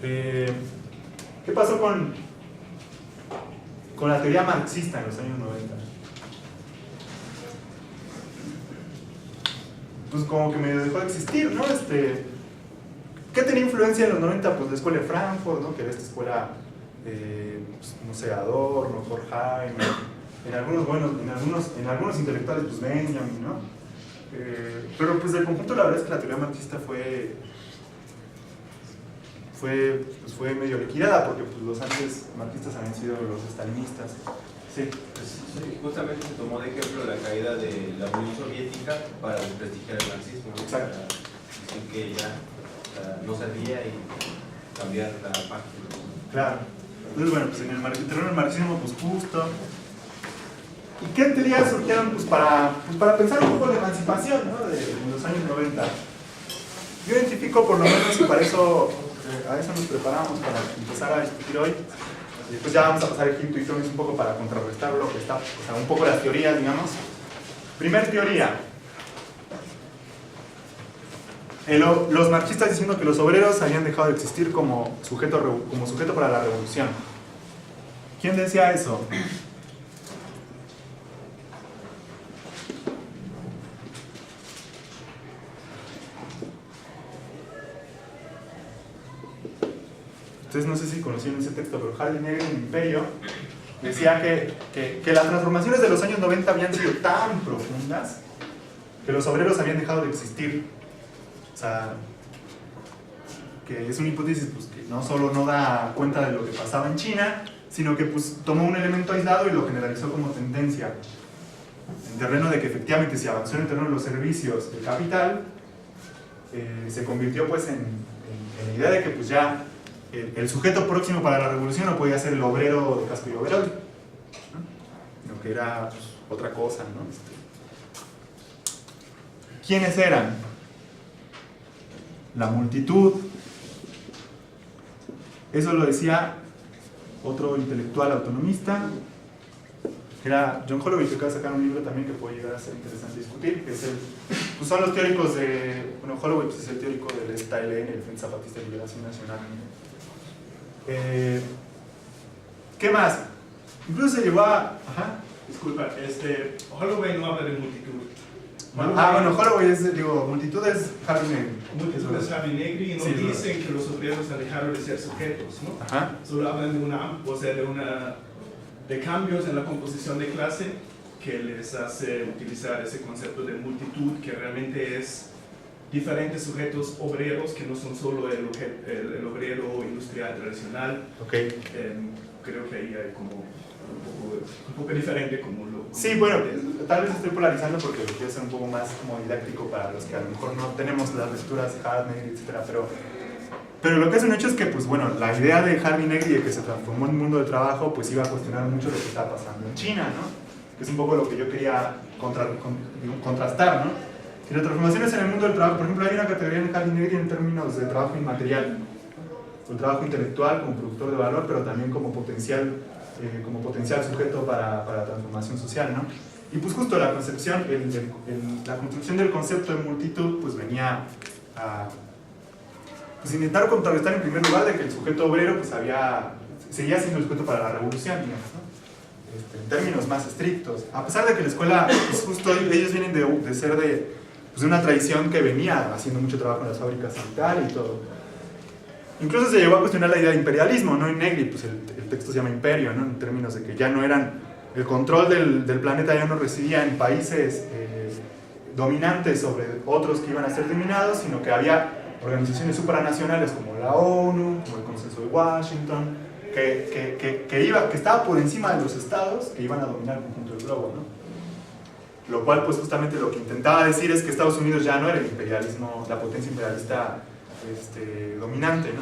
¿Qué pasó con la teoría marxista en los años 90? Pues como que medio dejó de existir, ¿no? ¿Qué tenía influencia en los 90? Pues la escuela de Frankfurt, ¿no? Que era esta escuela, pues, no sé, Adorno, Horkheimer, en algunos intelectuales, pues Benjamin, ¿no? Pero pues del conjunto la verdad es que la teoría marxista fue medio liquidada, porque pues, los antes marxistas habían sido los estalinistas. Sí. Pues, sí, justamente se tomó de ejemplo la caída de la Unión Soviética para desprestigiar el marxismo, ¿no? Exacto. Para decir que ya no servía y cambiar la página. Claro. Entonces, bueno, pues en el terreno del marxismo, pues justo. ¿Y qué teorías surgieron pues, para pensar un poco la emancipación, ¿no? de los años 90? Yo identifico por lo menos, y para eso, a eso nos preparamos para empezar a discutir hoy. Y después ya vamos a pasar a Egipto y Túnez un poco para contrarrestar lo que está, o sea, un poco las teorías, digamos. Primer teoría. Los marxistas diciendo que los obreros habían dejado de existir como sujeto para la revolución. ¿Quién decía eso? Ustedes no sé si conocieron ese texto, pero Hardy Negri en Imperio decía que las transformaciones de los años 90 habían sido tan profundas que los obreros habían dejado de existir. O sea, que es una hipótesis pues, que no solo no da cuenta de lo que pasaba en China, sino que pues, tomó un elemento aislado y lo generalizó como tendencia. En terreno de que efectivamente se avanzó en el terreno de los servicios del capital, se convirtió pues, en la idea de que pues, ya el sujeto próximo para la revolución no podía ser el obrero de casco y overol, ¿no? Sino que era pues, otra cosa, ¿no? ¿Quiénes eran? La multitud. Eso lo decía otro intelectual autonomista, que era John Holloway, que acaba de sacar un libro también que puede llegar a ser interesante discutir, que es pues son los teóricos de, bueno, Holloway pues es el teórico del EZLN, el Frente Zapatista de Liberación Nacional. ¿Qué más? Incluso se llevó a... Ajá. Disculpa, Holloway no habla de multitud. Bueno, Holloway es, digo, multitud es Hardy Negri. Multitud es Hardy Negri y no sí, dicen que los obreros han dejado de ser sujetos, ¿no? Ajá. Solo hablan de cambios en la composición de clase que les hace utilizar ese concepto de multitud, que realmente es diferentes sujetos obreros que no son solo el obrero industrial tradicional. Okay. Creo que ahí hay como un poco diferente como lo... Sí, bueno, tal vez estoy polarizando porque lo quiero hacer un poco más como didáctico para los que a lo mejor no tenemos las lecturas de Hardy Negri, etc. Pero lo que es un hecho es que, pues bueno, la idea de Hardy Negri de que se transformó en un mundo del trabajo, pues iba a cuestionar mucho lo que estaba pasando en China, ¿no? Que es un poco lo que yo quería contrastar, ¿no? Y las transformaciones en el mundo del trabajo, por ejemplo, hay una categoría en Hardy Negri en términos de trabajo inmaterial, el trabajo intelectual como productor de valor, pero también como potencial sujeto para la transformación social, ¿no? Y pues justo la concepción, la construcción del concepto de multitud, pues venía a pues, intentar contrarrestar en primer lugar de que el sujeto obrero pues seguía siendo el sujeto para la revolución, digamos, ¿no? En términos más estrictos, a pesar de que la escuela, pues justo ellos vienen de ser de una tradición que venía haciendo mucho trabajo en las fábricas y tal y todo. Incluso se llegó a cuestionar la idea de imperialismo, ¿no? En Negri, pues el texto se llama imperio, ¿no? En términos de que ya no eran, el control del planeta ya no residía en países dominantes sobre otros que iban a ser dominados, sino que había organizaciones supranacionales como la ONU, como el Consenso de Washington, que estaba por encima de los estados que iban a dominar el conjunto del globo, ¿no? Lo cual, pues justamente lo que intentaba decir es que Estados Unidos ya no era el imperialismo, la potencia imperialista dominante, ¿no?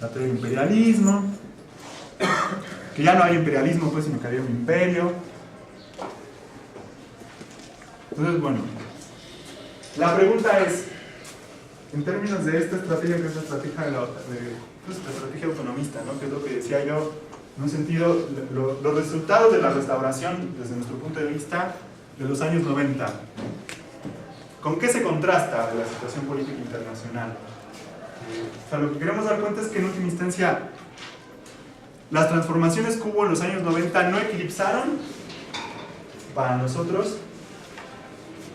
La teoría del imperialismo, que ya no hay imperialismo, pues, sino que había un imperio. Entonces, bueno, la pregunta es, en términos de esta estrategia, que es la estrategia la estrategia autonomista, ¿no? Que es lo que decía yo, en un sentido, los resultados de la restauración, desde nuestro punto de vista, de los años 90. ¿Con qué se contrasta la situación política internacional? O sea, lo que queremos dar cuenta es que en última instancia las transformaciones que hubo en los años 90 no eclipsaron para nosotros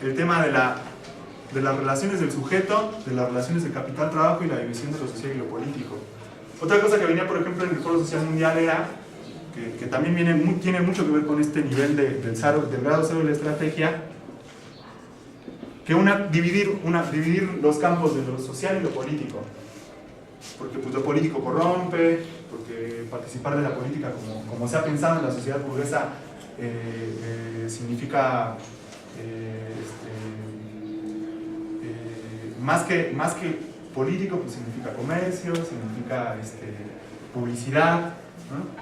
el tema de las relaciones del sujeto, de las relaciones de capital-trabajo y la división de lo social y lo político. Otra cosa que venía, por ejemplo, en el Foro Social Mundial era que también tiene mucho que ver con este nivel del grado cero de la estrategia, que dividir los campos de lo social y lo político. Porque pues, lo político corrompe, porque participar de la política como se ha pensado en la sociedad burguesa significa más que político, pues significa comercio, significa publicidad, ¿no?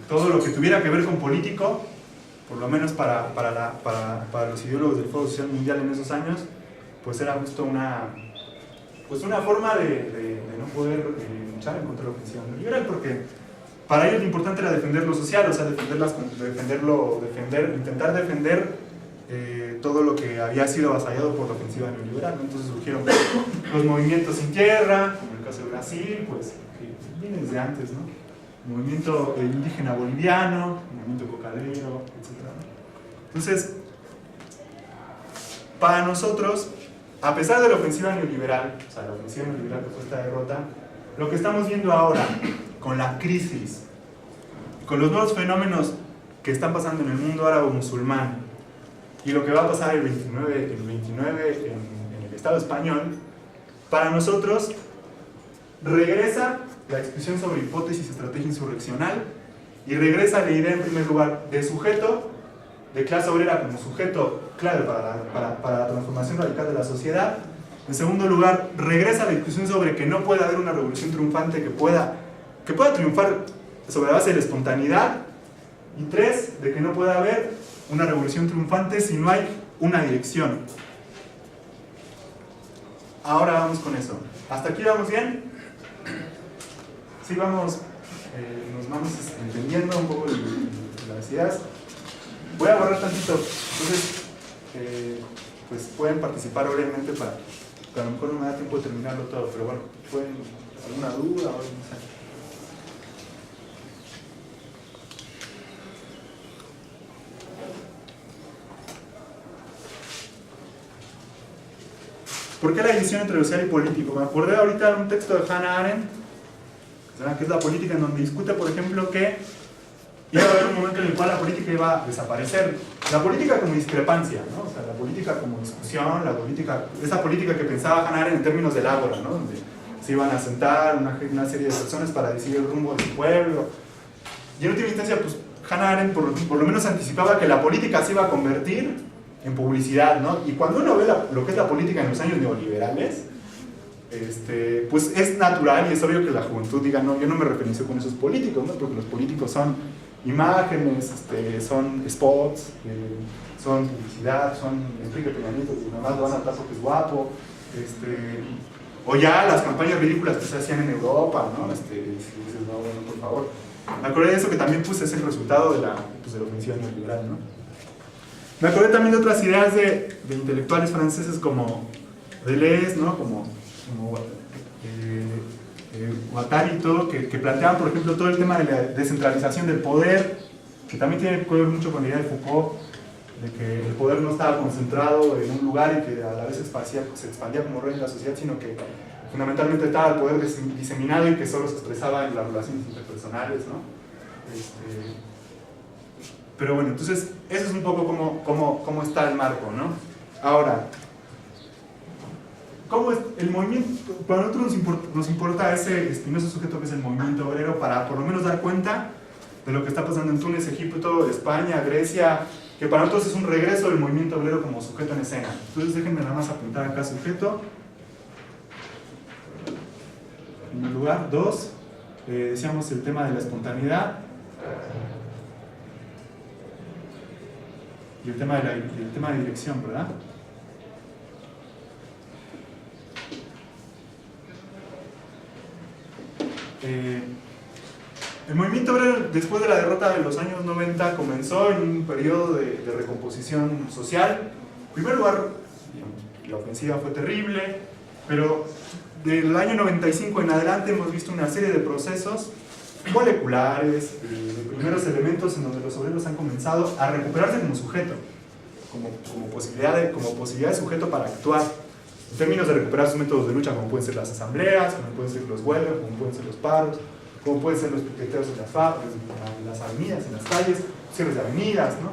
Todo lo que tuviera que ver con político, por lo menos para los ideólogos del Foro Social Mundial en esos años, pues era justo una forma de no poder luchar en contra de la ofensiva neoliberal, porque para ellos lo importante era defender lo social, o sea, intentar defender todo lo que había sido avasallado por la ofensiva neoliberal, ¿no? Entonces surgieron los movimientos sin tierra, como en el caso de Brasil, pues que viene desde antes, ¿no? El movimiento indígena boliviano, el movimiento cocalero, etc. Entonces, para nosotros, a pesar de la ofensiva neoliberal, o sea, la ofensiva neoliberal que fue esta derrota, lo que estamos viendo ahora, con la crisis, con los nuevos fenómenos que están pasando en el mundo árabe-musulmán, y lo que va a pasar el 29 en el Estado español, para nosotros regresa la discusión sobre hipótesis, estrategia insurreccional, y regresa la idea en primer lugar de sujeto, de clase obrera como sujeto clave para la transformación radical de la sociedad. En segundo lugar, regresa la discusión sobre que no puede haber una revolución triunfante que pueda triunfar sobre la base de la espontaneidad. Y tres, de que no puede haber una revolución triunfante si no hay una dirección. Ahora vamos con eso. ¿Hasta aquí vamos bien? Sí, nos vamos entendiendo un poco de las ideas. Voy a borrar tantito, entonces pues pueden participar obviamente para a lo mejor no me da tiempo de terminarlo todo, pero bueno, ¿pueden alguna duda o algo? No sé. ¿Por qué la división entre lo social y político? Me acordé ahorita de un texto de Hannah Arendt, que es la política, en donde discute, por ejemplo, que iba a haber un momento en el cual la política iba a desaparecer. La política como discrepancia, ¿no? O sea, la política como discusión, esa política que pensaba Hannah Arendt en términos del ágora, ¿no? Donde se iban a sentar una serie de personas para decidir el rumbo de su pueblo. Y en última instancia, pues Hannah Arendt por lo menos anticipaba que la política se iba a convertir en publicidad, ¿no? Y cuando uno ve lo que es la política en los años neoliberales, pues es natural y es obvio que la juventud diga, no, yo no me referencio con esos políticos, ¿no? Porque los políticos son imágenes, son spots, son publicidad, son Enrique Peña Nieto, y nomás lo van a tratar porque es guapo, o ya las campañas ridículas que se hacían en Europa, ¿no? Si dices, no, bueno, por favor. Me acordé de eso, que también pues, es el resultado de la ofensiva neoliberal, ¿no? Me acordé también de otras ideas de intelectuales franceses como Deleuze, ¿no? como Guattari y todo, que planteaban, por ejemplo, todo el tema de la descentralización del poder, que también tiene que ver mucho con la idea de Foucault, de que el poder no estaba concentrado en un lugar y que a la vez se expandía como rey en la sociedad, sino que fundamentalmente estaba el poder diseminado y que solo se expresaba en las relaciones interpersonales, ¿no? Pero bueno, entonces eso es un poco cómo está el marco, ¿no? Ahora, ¿cómo es el movimiento? Para nosotros nos importa ese espinoso sujeto que es el movimiento obrero, para por lo menos dar cuenta de lo que está pasando en Túnez, Egipto, España, Grecia, que para nosotros es un regreso del movimiento obrero como sujeto en escena. Entonces déjenme nada más apuntar acá sujeto. En primer lugar, dos, decíamos el tema de la espontaneidad. Y el tema de dirección, ¿verdad? El movimiento obrero, después de la derrota de los años 90, comenzó en un periodo de recomposición social. En primer lugar, la ofensiva fue terrible, pero del año 95 en adelante hemos visto una serie de procesos moleculares, de primeros elementos en donde los obreros han comenzado a recuperarse como sujeto, como posibilidad de sujeto para actuar, en términos de recuperar sus métodos de lucha, como pueden ser las asambleas, como pueden ser los huelgas, como pueden ser los paros, como pueden ser los piqueteos en las avenidas, en las calles, cierres de avenidas, ¿no?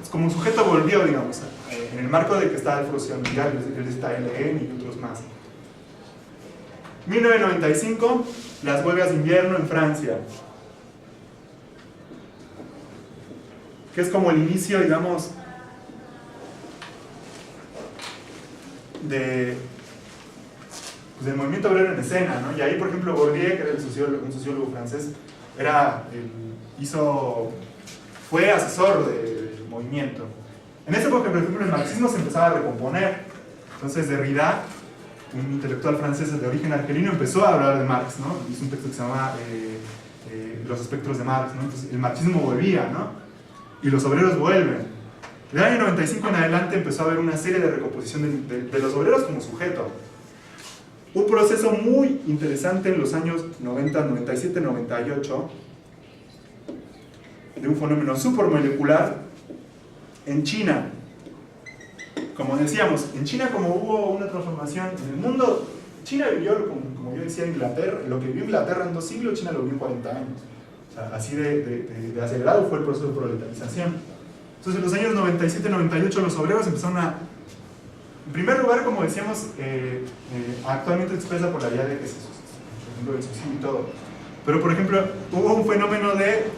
Como un sujeto volvió, digamos, en el marco de que está el Foro Social Mundial, el STLN y otros más. 1995, las huelgas de invierno en Francia, que es como el inicio, digamos, del movimiento obrero en escena, ¿no? Y ahí, por ejemplo, Bourdieu, que era un sociólogo francés, fue asesor del movimiento. En esa época, por ejemplo, el marxismo se empezaba a recomponer. Entonces Derrida, un intelectual francés de origen argelino, empezó a hablar de Marx, ¿no? Hizo un texto que se llama Los espectros de Marx, ¿no? Entonces el marxismo volvía, ¿no? Y los obreros vuelven. Del año 95 en adelante empezó a haber una serie de recomposición de los obreros como sujeto. Un proceso muy interesante en los años 90, 97, 98, de un fenómeno supermolecular en China. Como decíamos, en China, como hubo una transformación en el mundo, China vivió, como yo decía, Inglaterra, lo que vivió Inglaterra en 2 siglos, China lo vivió en 40 años. O sea, así de acelerado fue el proceso de proletarización. Entonces, en los años 97, 98, los obreros empezaron en primer lugar, como decíamos, actualmente expresa por la vía de por ejemplo, el suicidio y todo. Pero, por ejemplo, hubo un fenómeno de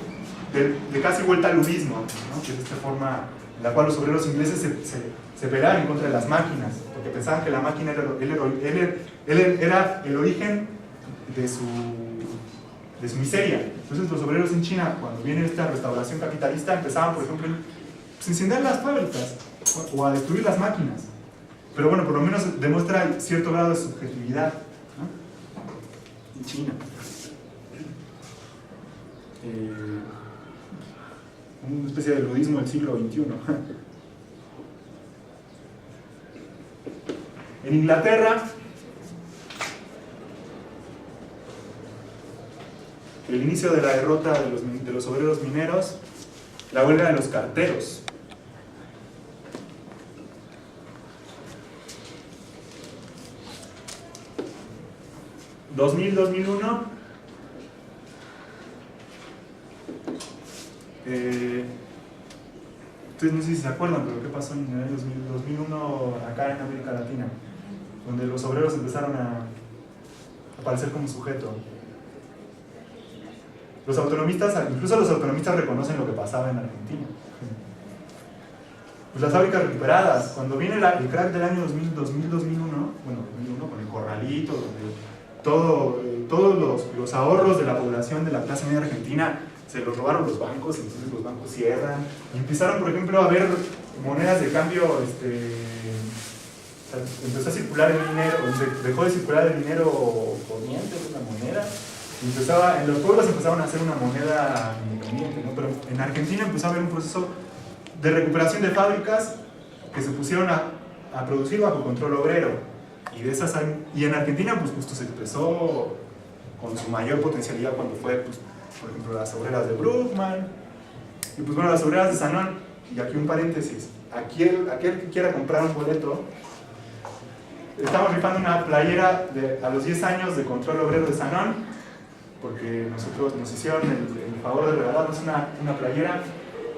casi vuelta al ludismo, ¿no? Que es esta forma en la cual los obreros ingleses se peleaban en contra de las máquinas, porque pensaban que la máquina era el origen de su miseria. Entonces los obreros en China, cuando viene esta restauración capitalista, empezaban, por ejemplo, a incendiar las fábricas o a destruir las máquinas. Pero bueno, por lo menos demuestra cierto grado de subjetividad, ¿no? En China. Una especie de ludismo del siglo XXI. En Inglaterra, el inicio de la derrota de los obreros mineros, la huelga de los carteros. ¿2000-2001? Ustedes no sé si se acuerdan, pero ¿qué pasó en el 2001 acá en América Latina? Donde los obreros empezaron a aparecer como sujeto. Los autonomistas, incluso los autonomistas reconocen lo que pasaba en Argentina. Pues las fábricas recuperadas, cuando viene el crack del año 2000-2001, bueno, 2001 con el corralito, donde todos los ahorros de la población de la clase media argentina se los robaron los bancos, entonces los bancos cierran y empezaron, por ejemplo, a haber monedas de cambio, empezó a circular el dinero, dejó de circular el dinero corriente, una moneda, y en los pueblos empezaron a hacer una moneda independiente, ¿no? Pero en Argentina empezó a haber un proceso de recuperación de fábricas que se pusieron a producir bajo control obrero, y en Argentina pues justo se expresó con su mayor potencialidad cuando fue, pues, por ejemplo, las obreras de Bruckmann, y pues bueno, las obreras de Sanón. Y aquí un paréntesis, aquel que quiera comprar un boleto, estamos rifando una playera a los 10 años de control obrero de Sanón, porque nosotros nos hicieron el favor de regalarnos una playera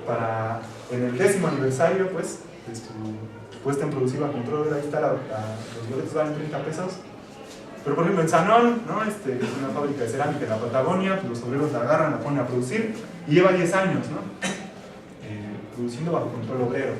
para, en el 10º aniversario, pues, de su puesta en producir bajo control obrero. Ahí está, los boletos valen 30 pesos. Pero por ejemplo en Sanón, ¿no? Es una fábrica de cerámica en la Patagonia, pues los obreros la agarran, la ponen a producir y lleva 10 años, ¿no? Produciendo bajo control obrero.